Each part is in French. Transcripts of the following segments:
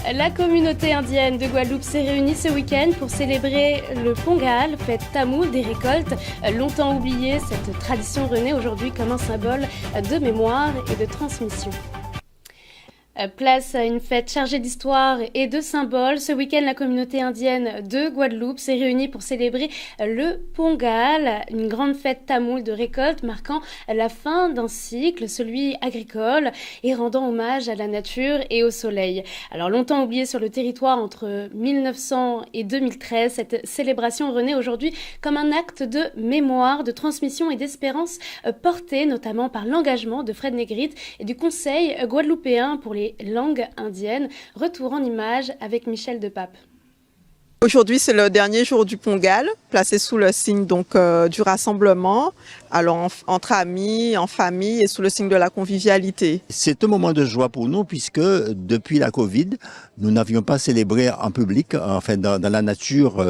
La communauté indienne de Guadeloupe s'est réunie ce week-end pour célébrer le Pongal, fête tamoule des récoltes. Longtemps oubliée, cette tradition renaît aujourd'hui comme un symbole de mémoire et de transmission. Place à une fête chargée d'histoire et de symboles. Ce week-end, la communauté indienne de Guadeloupe s'est réunie pour célébrer le Pongal, une grande fête tamoule de récolte marquant la fin d'un cycle, celui agricole, et rendant hommage à la nature et au soleil. Alors longtemps oubliée sur le territoire entre 1900 et 2013, cette célébration renaît aujourd'hui comme un acte de mémoire, de transmission et d'espérance porté notamment par l'engagement de Fred Négrite et du Conseil guadeloupéen pour les langues indiennes. Retour en images avec Michel Depape. Aujourd'hui, c'est le dernier jour du Pongal, placé sous le signe du rassemblement, alors entre amis, en famille et sous le signe de la convivialité. C'est un moment de joie pour nous puisque depuis la Covid, nous n'avions pas célébré en public, enfin dans la nature,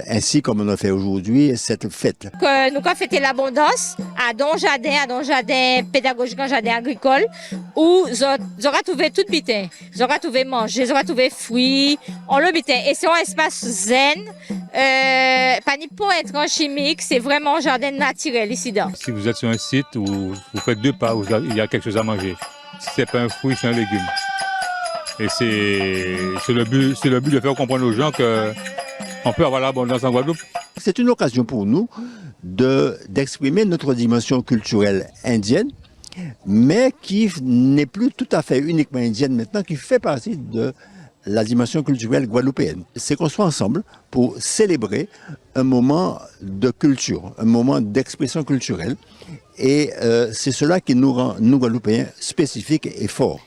ainsi comme on a fait aujourd'hui cette fête. Nous avons fêté l'abondance à Don Jardin pédagogique, un jardin agricole, où nous avons trouvé tout bitin. Nous avons trouvé manger, nous avons trouvé fruits, on le bitin. Et c'est un espace zen, pas ni pour être chimique, c'est vraiment un jardin naturel ici dedans. Si vous êtes sur un site où vous faites deux pas, où il y a quelque chose à manger. Si ce n'est pas un fruit, c'est un légume. Et c'est le but de faire comprendre aux gens qu'on peut avoir l'abondance en Guadeloupe. C'est une occasion pour nous d'exprimer notre dimension culturelle indienne, mais qui n'est plus tout à fait uniquement indienne maintenant, qui fait partie de la dimension culturelle guadeloupéenne. C'est qu'on soit ensemble pour célébrer un moment de culture, un moment d'expression culturelle. Et c'est cela qui nous rend, nous Guadeloupéens, spécifiques et forts.